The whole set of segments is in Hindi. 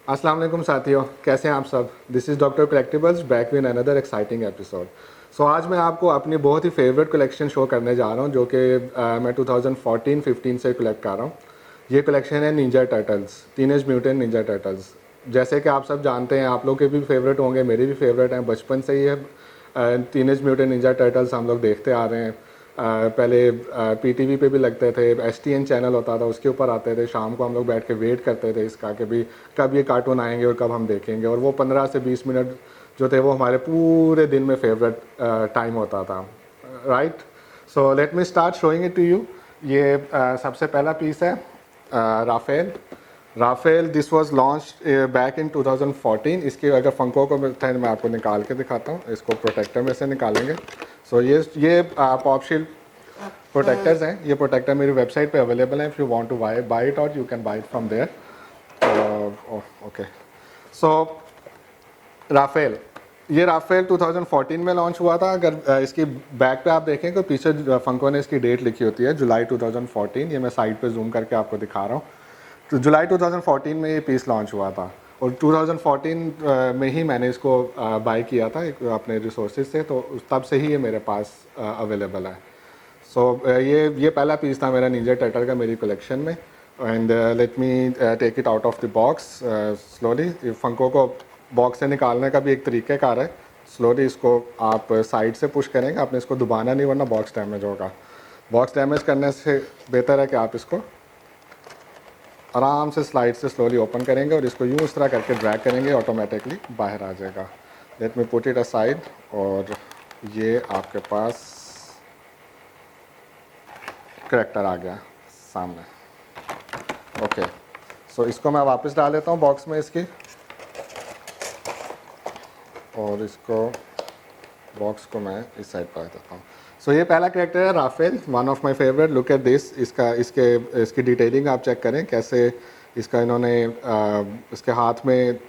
अस्सलाम वालेकुम साथियों, कैसे हैं आप सब। This is doctor collectibles back with another exciting episode. So आज मैं आपको अपनी बहुत ही फेवरेट कलेक्शन शो करने जा रहा हूं, जो कि मैं 2014-15 से कलेक्ट कर रहा हूं। ये कलेक्शन है Ninja turtles, teenage mutant Ninja turtles. जैसे कि आप सब जानते हैं, आप लोग के भी फेवरेट होंगे, मेरे भी फेवरेट हैं। बचपन से ही है टीनेज म्यूटेंट निंजा टर्टल्स हम लोग देखते आ रहे हैं। पहले पीटीवी पे भी लगते थे, एसटीएन चैनल होता था, उसके ऊपर आते थे। शाम को हम लोग बैठ के वेट करते थे इसका कि भी कब ये कार्टून आएंगे और कब हम देखेंगे। और वो 15 से 20 मिनट जो थे वो हमारे पूरे दिन में फेवरेट टाइम होता था, right. So let me start showing it to you. ये सबसे पहला पीस है Raphael. Raphael this was launch back in 2014। इसकी अगर फंको को मिलता है मैं आपको निकाल के दिखाता हूँ। इसको प्रोटेक्टर में से निकालेंगे। सो ये पॉप शील्ड प्रोटेक्टर्स हैं। ये प्रोटेक्टर मेरी वेबसाइट पे अवेलेबल है। If you want to buy it और you can buy it from there. Okay, so Raphael, ये राफेल 2014 में लॉन्च हुआ था। अगर इसकी बैक पे आप देखें तो पीछे फंको ने इसकी डेट लिखी होती है, जुलाई 2014। ये मैं साइड पे जूम करके आपको दिखा रहा हूँ। तो जुलाई 2014 में ये पीस लॉन्च हुआ था और 2014 में ही मैंने इसको बाय किया था एक अपने रिसोर्सेज से, तो तब से ही ये मेरे पास अवेलेबल है। सो ये पहला पीस था मेरा निंजा टर्टल का मेरी कलेक्शन में। And let me take it out of the box slowly. Funko को बॉक्स से निकालने का भी एक तरीक़ाकार है। स्लोली इसको आप साइड से पुश करेंगे, आपने इसको दबाना नहीं वरना बॉक्स डैमेज होगा। बॉक्स डैमेज करने से बेहतर है कि आप इसको आराम से स्लाइड से स्लोली ओपन करेंगे और इसको यूँ इस तरह करके ड्रैग करेंगे, ऑटोमेटिकली बाहर आ जाएगा। Late me put it aside. और ये आपके पास करैक्टर आ गया सामने। ओके, सो इसको मैं वापस डाल देता हूँ बॉक्स में इसकी, और इसको बॉक्स को मैं इस साइड पर देता हूँ। सो ये पहला कैरेक्टर है Raphael, one of my favourite. Look at this. इसकी डिटेलिंग आप चेक करें कैसे इसका इन्होंने इसके हाथ में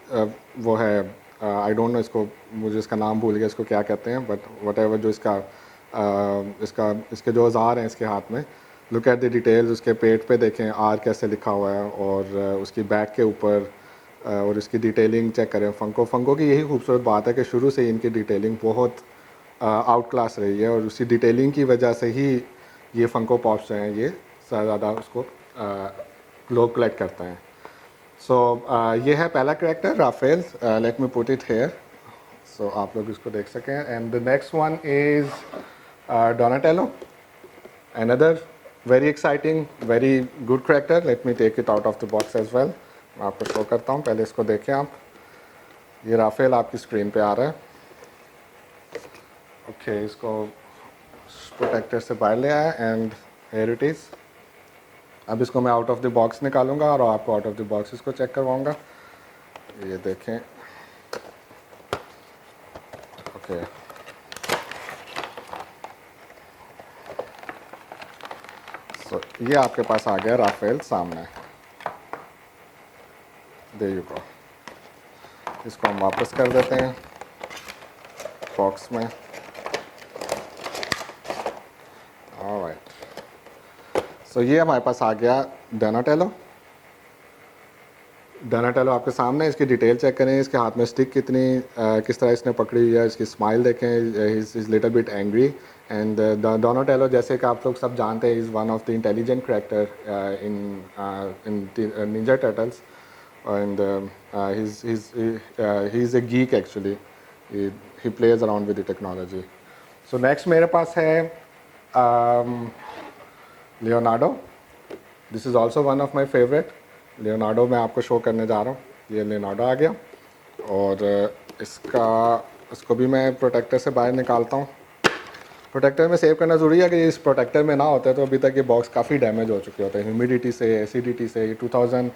वो है, आई डोंट नो इसको, मुझे इसका नाम भूल गया इसको क्या कहते हैं, बट वट एवर जो इसके जो औजार हैं इसके हाथ में। Look at the details. उसके पेट पे देखें आर कैसे लिखा हुआ है, और उसकी बैक के ऊपर और इसकी डिटेलिंग चेक करें। फंको की यही खूबसूरत बात है कि शुरू से ही इनकी डिटेलिंग बहुत आउट क्लास रही है, और उसी डिटेलिंग की वजह से ही ये फंको पॉप्स जो हैं ये ज़्यादा उसको लोग कलेक्ट करते हैं। सो ये है पहला character Raphael. Let me put it here so आप लोग इसको देख सकें। And the next one is Donatello, another very exciting very good character. Let me take it out of the box as well. मैं आपको शो करता हूँ, पहले इसको देखें आप। ये राफेल आपकी स्क्रीन पे आ रहा है। ओके, इसको प्रोटेक्टर से बाहर ले आया एंड हियर इट इज़। अब इसको मैं आउट ऑफ द बॉक्स निकालूंगा और आपको आउट ऑफ द बॉक्स इसको चेक करवाऊंगा। ये देखें। ओके, सो ये आपके पास आ गया राफेल सामने। There you go. इसको हम वापस कर देते हैं बॉक्स में। ऑलराइट, सो ये हमारे पास आ गया डोनाटेलो। डोनाटेलो आपके सामने। इसकी डिटेल चेक करें, इसके हाथ में स्टिक कितनी किस तरह इसने पकड़ी हुई है। इसकी स्माइल देखें, is little bit angry. And Donatello जैसे कि आप लोग सब जानते हैं, is one of the intelligent character in Ninja turtles. And he is a geek actually. He plays around with the technology. So next मेरे पास है Leonardo. This is also one of my favourite. Leonardo मैं आपको शो करने जा रहा हूँ। ये लियोनार्डो आ गया, और इसको भी मैं प्रोटेक्टर से बाहर निकालता हूँ। प्रोटेक्टर में सेव करना ज़रूरी है कि इस प्रोटेक्टर में ना होता है तो अभी तक ये बॉक्स काफ़ी डैमेज हो चुके होते हैं ह्यूमिडिटी से, एसिडिटी से। 2000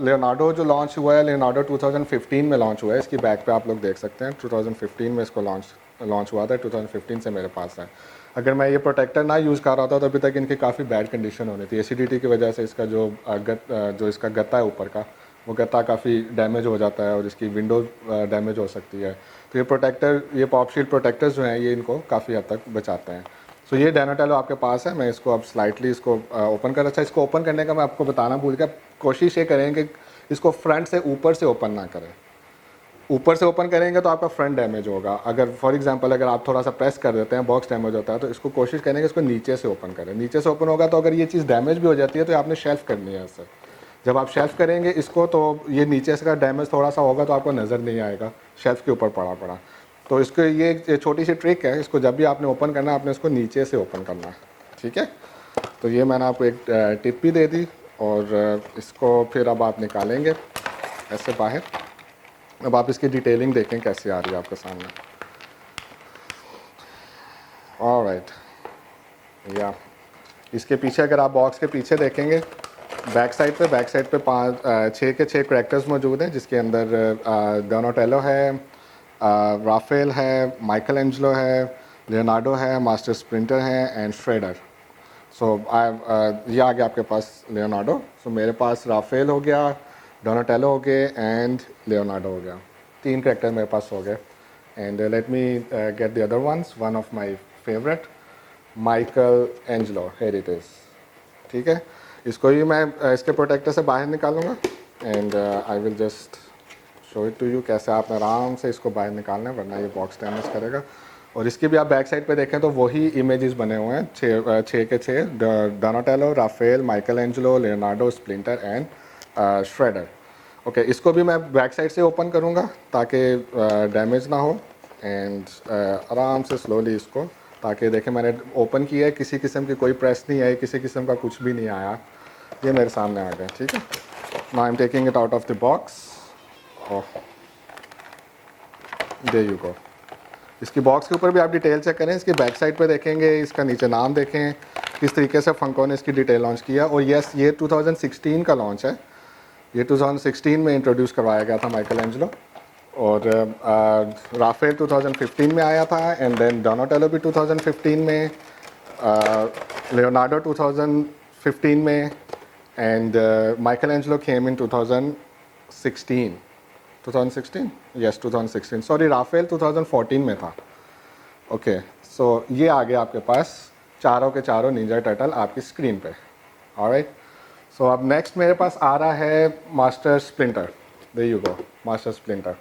लियोनार्डो जो लॉन्च हुआ है, लियोनार्डो 2015 में लॉन्च हुआ है। इसकी बैक पे आप लोग देख सकते हैं 2015 में इसको लॉन्च हुआ था। 2015 से मेरे पास है। अगर मैं ये प्रोटेक्टर ना यूज़ कर रहा था तो अभी तक इनकी काफ़ी बैड कंडीशन होनी थी। एसिडिटी की वजह से इसका जो इसका गत्ता है ऊपर का, वो गत्ता काफ़ी डैमेज हो जाता है और इसकी विंडो डैमेज हो सकती है। तो ये पॉप शील्ड प्रोटेक्टर्स जो हैं ये इनको काफ़ी हद तक बचाते हैं। सो ये डोनाटेलो आपके पास है। मैं इसको अब स्लाइटली इसको ओपन कर। अच्छा, इसको ओपन करने का मैं आपको बताना भूल गया। कोशिश ये करें कि इसको फ्रंट से ऊपर से ओपन ना करें। ऊपर से ओपन करेंगे तो आपका फ्रंट डैमेज होगा। अगर फॉर एग्जांपल अगर आप थोड़ा सा प्रेस कर देते हैं, बॉक्स डैमेज होता है, तो इसको कोशिश करेंगे इसको नीचे से ओपन करें। नीचे से ओपन होगा तो अगर ये चीज़ डैमेज भी हो जाती है तो आपने शेल्फ करनी है इससे। जब आप शेल्फ करेंगे इसको तो ये नीचे से का डैमेज थोड़ा सा होगा तो आपको नज़र नहीं आएगा शेल्फ के ऊपर पड़ा पड़ा। तो इसको ये एक छोटी सी ट्रिक है, इसको जब भी आपने ओपन करना है आपने इसको नीचे से ओपन करना है, ठीक है। तो ये मैंने आपको एक टिप भी दे दी और इसको फिर अब आप निकालेंगे ऐसे बाहर। अब आप इसकी डिटेलिंग देखें कैसे आ रही है आपके सामने। ऑलराइट, या इसके पीछे अगर आप बॉक्स के पीछे देखेंगे बैक साइड पे 6 के 6 करैक्टर्स मौजूद हैं, जिसके अंदर डोनाटेलो है, राफेल है, माइकल एंजलो है, लियोनार्डो है, मास्टर स्प्लिंटर है एंड श्रेडर। सो ये आ गया आपके पास लियोनार्डो। सो मेरे पास राफेल हो गया, डोनाटेलो हो गए एंड लियोनार्डो हो गया। 3 करैक्टर मेरे पास हो गए। And let me get the other ones, one of my favourite Michelangelo, here it is, ठीक है। इसको ही मैं इसके प्रोटेक्टर से बाहर निकालूंगा and I will just show it to you कैसे आपने आराम से इसको बाहर निकालना है, वरना ये बॉक्स डैमेज करेगा। और इसकी भी आप बैक साइड पे देखें तो वही इमेजेस बने हुए हैं, 6 के 6, Donatello, Raphael, Michelangelo, Leonardo, Splinter and Shredder. Okay, इसको भी मैं बैक साइड से ओपन करूँगा ताकि डैमेज ना हो एंड आराम से स्लोली इसको, ताकि देखें मैंने ओपन किया है, किसी किस्म की कोई प्रेस नहीं आई, किसी किस्म का कुछ भी नहीं आया, ये मेरे सामने आ गया, ठीक है। Now I am taking it out of the box. There you go. इसकी बॉक्स के ऊपर भी आप डिटेल चेक करें, इसकी बैक साइड पे देखेंगे, इसका नीचे नाम देखें, किस तरीके से फंको ने इसकी डिटेल लॉन्च किया। और यस, ये 2016 का लॉन्च है, ये 2016 में इंट्रोड्यूस करवाया गया था माइकल एंजलो। और राफेल 2015 में आया था एंड देन डोनाटेलो भी 2015 में, लियोनार्डो 2015 में and Michelangelo came in 2016। 2016? Yes 2016, sorry Raphael 2014 में था। ओके, सो ये आ गया आपके पास चारों के चारों निंजा टर्टल आपकी स्क्रीन पे। ऑलराइट, सो अब नेक्स्ट मेरे पास आ रहा है master Splinter. There you go, master Splinter.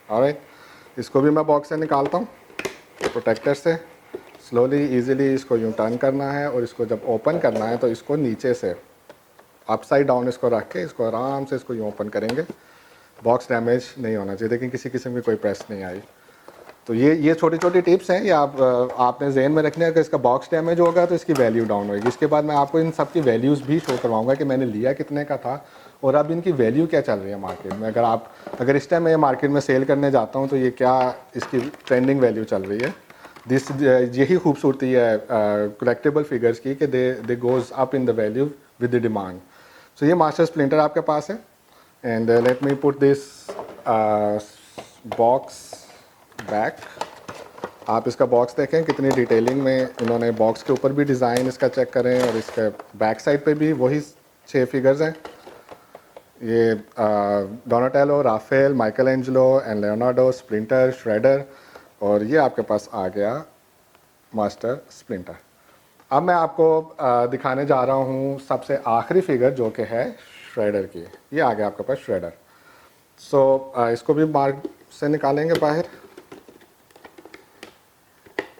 Alright, इसको भी मैं बॉक्स से निकालता हूँ प्रोटेक्टर से। स्लोली इजीली इसको यूँ टर्न करना है और इसको जब ओपन करना है तो इसको नीचे से अपसाइड डाउन इसको रख के इसको आराम से इसको यूँ ओपन करेंगे। बॉक्स डैमेज नहीं होना चाहिए, लेकिन किसी किस्म की कोई प्रेस नहीं आई। तो ये छोटी छोटी टिप्स हैं, ये आपने जहन में रखने कि इसका बॉक्स डैमेज होगा तो इसकी वैल्यू डाउन होगी। इसके बाद मैं आपको इन सब की वैल्यूज़ भी शो करवाऊंगा कि मैंने लिया कितने का था और अब इनकी वैल्यू क्या चल रही है मार्केट में। अगर इस टाइम मैं मार्केट में सेल करने जाता हूँ तो ये क्या इसकी ट्रेंडिंग वैल्यू चल रही है। यही खूबसूरती है कलेक्टेबल फिगर्स की कि they goes up in the value with the demand. So ये मास्टर स्प्लिंटर आपके पास है and let me put this box back. आप इसका बॉक्स देखें कितनी डिटेलिंग में इन्होंने बॉक्स के ऊपर भी डिज़ाइन इसका चेक करें और इसके बैक साइड पे भी वही 6 फिगर्स हैं। ये Donatello, Raphael, Michelangelo and Leonardo, Splinter, Shredder, और ये आपके पास आ गया मास्टर स्प्लिंटर। अब मैं आपको दिखाने जा रहा हूँ सबसे आखिरी फिगर जो कि है श्रेडर की। ये आ गया आपके पास श्रेडर। सो इसको भी मार्क से निकालेंगे बाहर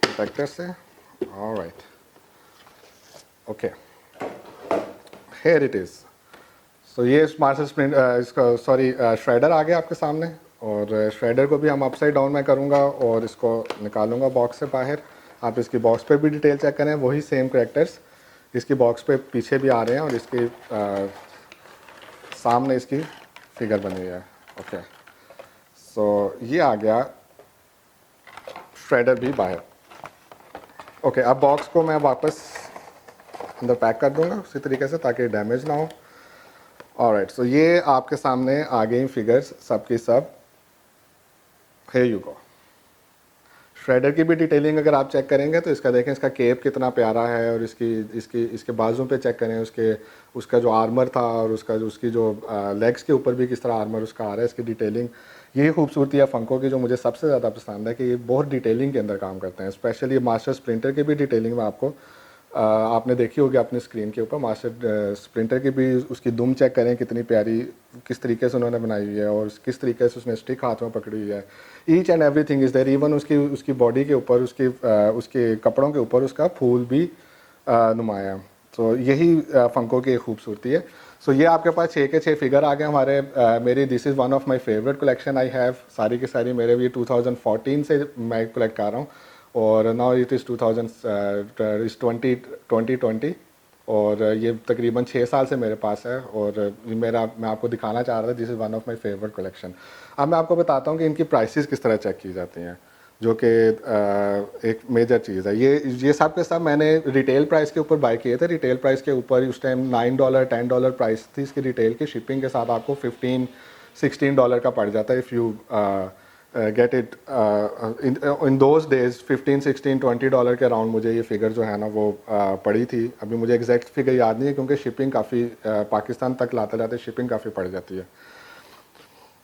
प्रोटेक्टर से। Alright, okay, here it is. So ये मास्टर स्प्लिंटर इसका सॉरी श्रेडर आ गया आपके सामने और श्रेडर को भी हम अपसाइड डाउन में करूँगा और इसको निकालूंगा बॉक्स से बाहर। आप इसकी बॉक्स पे भी डिटेल चेक करें, वही सेम करैक्टर्स इसकी बॉक्स पे पीछे भी आ रहे हैं और इसकी सामने इसकी फिगर बनी हुई है। ओके, सो ये आ गया श्रेडर भी बाहर। ओके, अब बॉक्स को मैं वापस अंदर पैक कर दूंगा उसी तरीके से ताकि डैमेज ना हो। ऑलराइट, सो ये आपके सामने आ गई फिगर्स सब की सब। Here you go. श्रेडर की भी डिटेलिंग अगर आप चेक करेंगे तो इसका देखें, इसका केप कितना प्यारा है और इसके बाजू पे चेक करें उसका जो आर्मर था और उसकी जो लेग्स के ऊपर भी किस तरह आर्मर उसका आ रहा है। इसकी डिटेलिंग, यही खूबसूरती है फंको की जो मुझे सबसे ज़्यादा पसंद है कि ये बहुत डिटेलिंग के अंदर काम करते हैं। स्पेशली मास्टर स्प्लिंटर की भी डिटेलिंग में आपको आपने देखी होगी अपनी स्क्रीन के ऊपर मास्टर स्प्रिंटर की भी उसकी दुम चेक करें कितनी प्यारी, किस तरीके से उन्होंने बनाई हुई है और किस तरीके से उसने स्टिक हाथ में पकड़ी हुई है। Each and everything is there, even उसकी उसकी बॉडी के ऊपर उसके कपड़ों के ऊपर उसका फूल भी नुमाया है। तो यही फ़ंको की एक खूबसूरती है। सो ये आपके पास 6 के 6 फिगर आ गए हमारे। मेरी this is one of my favourite collection I have, सारी की सारी मेरे भी 2014 से मैं कलेक्ट कर रहा हूँ और नाउ इट इज़ 2020 और ये तकरीबन 6 साल से मेरे पास है और मैं आपको दिखाना चाह रहा था, this is one of my favourite collection. अब मैं आपको बताता हूँ कि इनकी प्राइसेस किस तरह चेक की जाती हैं, जो कि एक मेजर चीज़ है। ये सब के सब मैंने रिटेल प्राइस के ऊपर बाय किए थे। रिटेल प्राइस के ऊपर उस टाइम $9 $10 प्राइस थी इसकी रिटेल की। शिपिंग के साथ आपको $15-16 का पड़ जाता है if you get it in those days. $15-16-20 के अराउंड मुझे ये फिगर जो है ना वो पड़ी थी। अभी मुझे एग्जैक्ट फिगर याद नहीं है क्योंकि शिपिंग काफ़ी पाकिस्तान तक लाते लाते शिपिंग काफ़ी पड़ जाती है।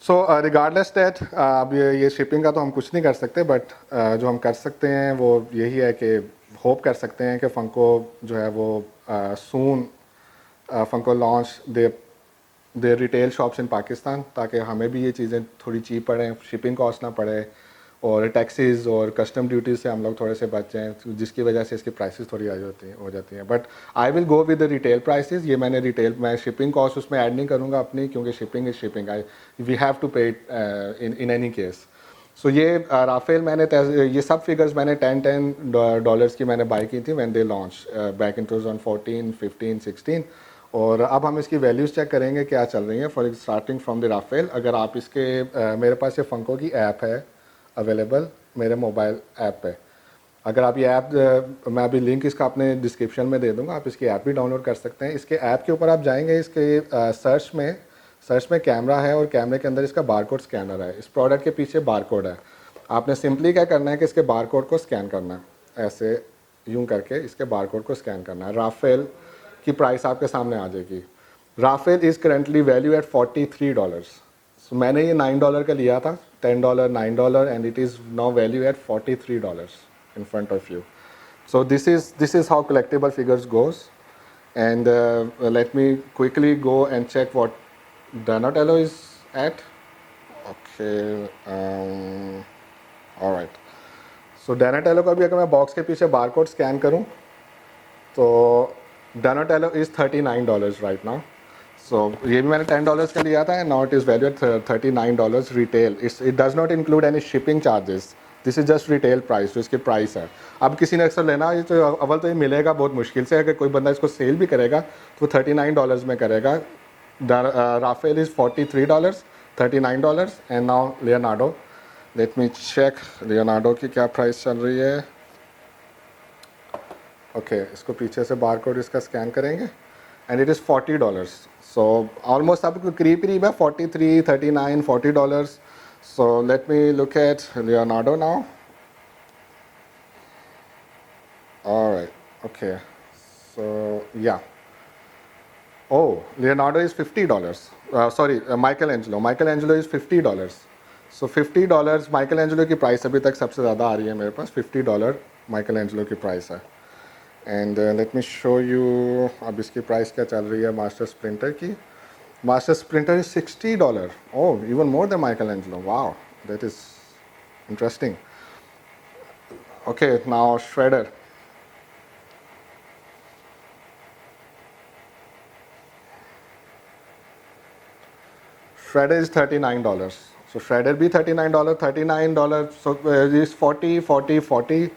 सो रिगार्डलेस दैट, अब ये शिपिंग का तो हम कुछ नहीं कर सकते, बट जो हम कर सकते हैं वो यही है कि होप कर सकते हैं कि फ़ंको जो है वो soon Funko launch the retail shops in Pakistan, ताकि हमें भी ये चीज़ें थोड़ी चीप पड़ें, शिपिंग कॉस्ट ना पड़े और टैक्सेस और कस्टम ड्यूटीज़ से हम लोग थोड़े से बच जाएँ, जिसकी वजह से इसकी प्राइसेस थोड़ी हाई हो जाती हैं। But I will go with the retail prices. ये मैं शिपिंग कॉस्ट उसमें ऐड नहीं करूँगा अपनी, क्योंकि shipping is shipping, we have to pay in any case. सो ये राफेल ये सब फिगर्स मैंने $10 की मैंने बाई की थी when they launch back in 2014, 15, 16। और अब हम इसकी वैल्यूज़ चेक करेंगे क्या चल रही हैं for starting from the Raphael. अगर आप इसके मेरे पास ये फ़ंको की ऐप है अवेलेबल मेरे मोबाइल ऐप पे। अगर आप ये ऐप मैं अभी लिंक इसका अपने डिस्क्रिप्शन में दे दूंगा, आप इसकी ऐप भी डाउनलोड कर सकते हैं। इसके ऐप के ऊपर आप जाएंगे, इसके सर्च में कैमरा है और कैमरे के अंदर इसका बारकोड स्कैनर है। इस प्रोडक्ट के पीछे बारकोड है। आपने सिंपली क्या करना है कि इसके बारकोड को स्कैन करना है, ऐसे यूं करके इसके बारकोड को स्कैन करना है। राफेल की प्राइस आपके सामने आ जाएगी। Raphael is currently value at $43। So मैंने ये $9 का लिया था, $10 $9, and it is now value at $43 in front of you. So this is how collectible figures goes, and let me quickly go and check what Donatello is at. Okay, all right. So Donatello का भी अगर मैं बॉक्स के पीछे बारकोड स्कैन करूँ तो Donatello is $39 right now. So ये भी मैंने $10 का लिया था and now it is valued at $39 retail. It does not include any shipping charges. This is just retail price, जो इसकी प्राइस है। अब किसी ने अक्सर लेना है तो अव्वल तो ये मिलेगा बहुत मुश्किल से, अगर कोई बंदा इसको सेल भी करेगा तो $39 में करेगा। Raphael is $43, $39 and now Leonardo. Let me check Leonardo की क्या प्राइस चल रही है। ओके, इसको पीछे से बारकोड इसका स्कैन करेंगे and it is $40। So almost आपको करीब है 43, 39, $40। So let me look at Leonardo now. All right, okay. So yeah. Oh, Leonardo is $50. Sorry, Michelangelo. Michelangelo is $50. So $50 Michelangelo की प्राइस अभी तक सबसे ज़्यादा आ रही है मेरे पास। $50 Michelangelo की प्राइस है। And let me show you अब इसकी प्राइस क्या चल रही है मास्टर स्प्रिंटर की। Master Sprinter is $60. Oh, even more than Michelangelo. Wow, that is interesting. Okay, now Shredder. Shredder is $39. So Shredder भी $39, $39. So is 40, 40, 40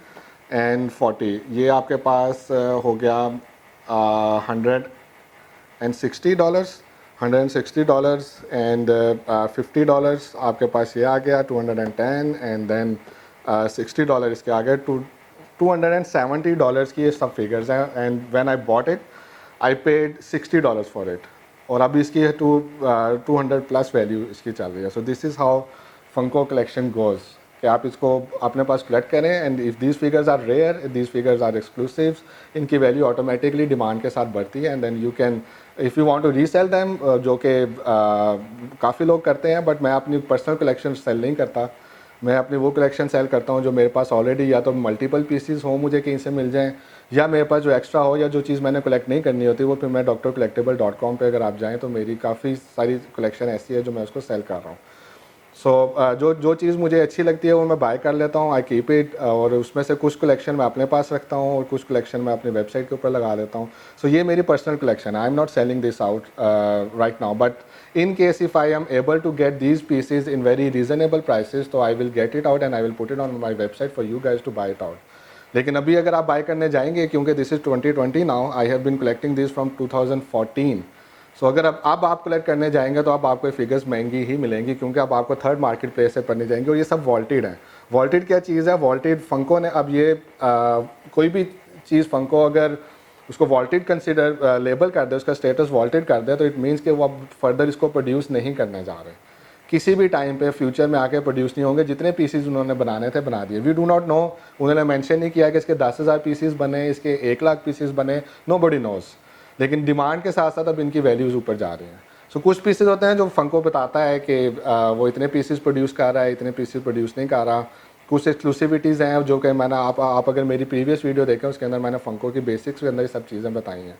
and 40. ये आपके पास हो गया $160, $160 एंड $50 आपके पास ये आ गया, 210 एंड देन $60 इसके आ गए, $270 की ये सब फिगर्स हैं। And when I bought it I paid $60 for it, और अभी इसकी 200 प्लस वैल्यू इसकी चल रही है। So this is how Funko collection goes, कि आप इसको अपने पास कलेक्ट करें and if these figures are rare, these figures are exclusives, इनकी वैल्यू ऑटोमेटिकली डिमांड के साथ बढ़ती है and then you can if you want to resell them, जो कि काफ़ी लोग करते हैं, बट मैं अपनी पर्सनल कलेक्शन सेल नहीं करता। मैं अपनी वो कलेक्शन सेल करता हूँ जो मेरे पास ऑलरेडी या तो मल्टीपल पीसीज हो, मुझे कहीं से मिल जाएँ, या मेरे पास जो एक्स्ट्रा हो या जो चीज़ मैंने कलेक्ट नहीं करनी होती वो फिर मैं drcollectible.com पे अगर आप जाएँ तो मेरी काफ़ी सारी कलेक्शन ऐसी है जो मैं उसको सेल कर रहा हूँ। जो जो चीज़ मुझे अच्छी लगती है वो मैं बाय कर लेता हूँ, आई कीप इट, और उसमें से कुछ कलेक्शन मैं अपने पास रखता हूँ और कुछ कलेक्शन मैं अपनी वेबसाइट के ऊपर लगा देता हूँ। सो ये मेरी पर्सनल कलेक्शन है, I am not selling this out right now, but in case if I am able to get these pieces in very reasonable prices तो I will get it out and I will put it on my website for you guys to buy it out. लेकिन अभी अगर आप बाय करने जाएंगे, क्योंकि this is 2020 now, I have been collecting this from 2014, so अगर अब आप कलेक्ट करने जाएंगे तो अब आपको फिगर्स महंगी ही मिलेंगी, क्योंकि अब आपको थर्ड मार्केट प्लेस से पढ़ने जाएंगे, और ये सब वॉल्टेड है। वॉल्टेड क्या चीज़ है? वॉल्टेड फंको ने अब ये कोई भी चीज़ फंको अगर उसको वॉल्टेड कंसिडर लेबल कर दे, उसका स्टेटस वॉल्टेड कर दे, तो इट मीन्स कि वो अब फर्दर इसको प्रोड्यूस नहीं करने जा रहे, किसी भी टाइम पे फ्यूचर में आके प्रोड्यूस नहीं होंगे। जितने पीसीज उन्होंने बनाने थे बना दिए। वी डू नॉट नो, उन्होंने मेंशन नहीं किया कि इसके 10,000 पीसीज बने, इसके 1 लाख पीसीज बने, नो बडी नोज। लेकिन डिमांड के साथ साथ अब इनकी वैल्यूज़ ऊपर जा रही हैं। सो कुछ पीसेज होते हैं जो फंको बताता है कि वो इतने पीसेज प्रोड्यूस कर रहा है, इतने पीसेज प्रोड्यूस नहीं कर रहा। कुछ एक्सक्लूसिविटीज़ हैं जो कि मैंने आप अगर मेरी प्रीवियस वीडियो देखें उसके अंदर मैंने फंको की बेसिक्स के अंदर ये सब चीज़ें बताई हैं।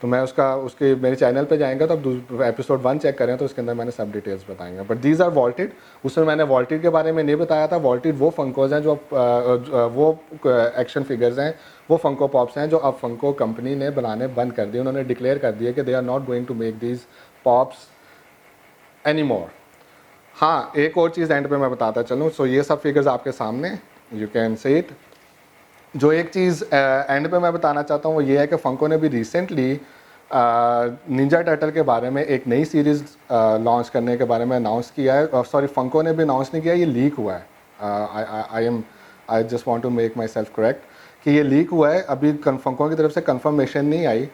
तो मैं उसके मेरे चैनल पे जाएंगे तो अब एपिसोड 1 चेक करें तो उसके अंदर मैंने सब डिटेल्स बताएंगे। But these are vaulted. उसमें मैंने वॉल्टेड के बारे में नहीं बताया था। वॉल्टेड वो फंकोज हैं जो वो एक्शन फिगर्स हैं, वो फंको पॉप्स हैं जो अब फंको कंपनी ने बनाने बंद कर दिए। उन्होंने डिक्लेयर कर दिया कि they are not going to make these pops any more. हाँ, एक और चीज़ एंड पे मैं बताता चलूँ। सो ये सब फिगर्स आपके सामने, यू कैन सी इट। जो एक चीज़ एंड पे मैं बताना चाहता हूँ वो ये है कि फंको ने भी रिसेंटली निंजा टर्टल के बारे में एक नई सीरीज़ लॉन्च करने के बारे में अनाउंस किया है। सॉरी, फंको ने भी अनाउंस नहीं किया, ये लीक हुआ है। I just want to make myself correct कि ये लीक हुआ है। अभी फंको की तरफ से कंफर्मेशन नहीं आई।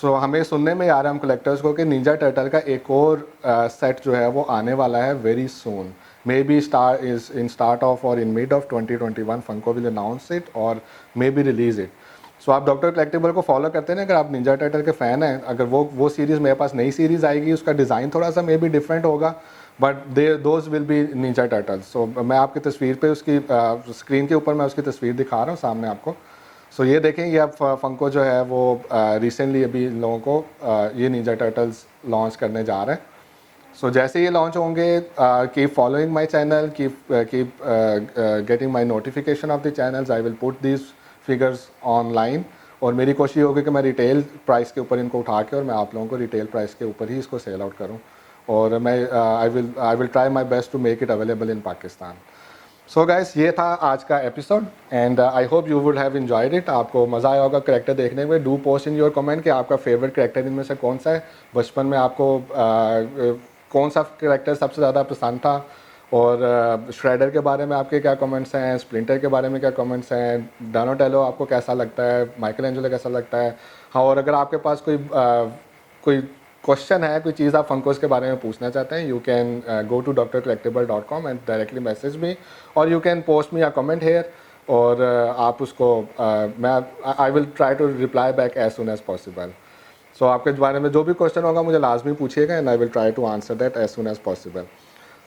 तो हमें सुनने में आ रहा है हम कलेक्टर्स को कि निंजा टर्टल का एक और सेट जो है वो आने वाला है very soon. Maybe start of or in mid of 2021 Funko will announce it or maybe release it. So आप डॉक्टर कलेक्टिबल को फॉलो करते हैं ना, अगर आप निंजा टर्टल के फ़ैन हैं, अगर वो सीरीज़ मेरे पास नई सीरीज़ आएगी, उसका डिज़ाइन थोड़ा सा मे बी डिफरेंट होगा, but those will be ninja turtle. So मैं आपकी तस्वीर पे उसकी स्क्रीन के ऊपर मैं उसकी तस्वीर दिखा रहा हूँ सामने आपको। सो ये देखें, ये अब फंको जो है वो रिसेंटली अभी लोगों को ये निंजा टर्टल्स लॉन्च करने जा रहे हैं। सो जैसे ये लॉन्च होंगे, keep following my channel, keep getting my notification of the channels. I will put this figures online, और मेरी कोशिश होगी कि मैं रिटेल प्राइस के ऊपर इनको उठा के और मैं आप लोगों को रिटेल प्राइस के ऊपर ही इसको सेल आउट करूँ, और मैं I will try my best to make it available in Pakistan. So guys, ये था आज का episode and I hope you would have enjoyed it. आपको मज़ा आया होगा करेक्टर देखने में। Do post in your comment कि आपका फेवरेट करेक्टर इनमें से कौन सा है। बचपन में आपको कौन सा करेक्टर सबसे ज़्यादा पसंद था, और श्रेडर के बारे में आपके क्या कमेंट्स हैं, स्प्लिंटर के बारे में क्या कमेंट्स हैं, डोनाटेलो आपको कैसा लगता है, माइकल एंजेलो कैसा लगता है। हाँ, और अगर आपके पास कोई क्वेश्चन है, कोई चीज़ आप फंकोस के बारे में पूछना चाहते हैं, you can go to drcollectible.com and directly message me, और you can post me a comment here, और आप उसको मैं I will try to reply back as soon as possible. So आपके बारे में जो भी क्वेश्चन होगा मुझे लाजमी पूछिएगा and I will try to answer that as soon as possible.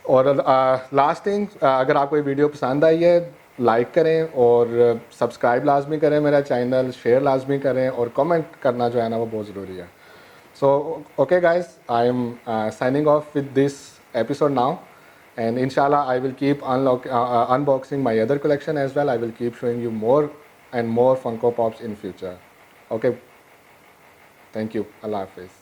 और लास्ट थिंग, अगर आपको ये वीडियो पसंद आई है, लाइक करें और सब्सक्राइब लाजमी करें मेरा चैनल, शेयर लाजमी करें, और कमेंट करना जो है ना वो बहुत ज़रूरी है। So okay guys, I am signing off with this episode now, and inshallah I will keep unboxing my other collection as well. I will keep showing you more and more Funko Pops in future. Okay, thank you. Allah Hafiz.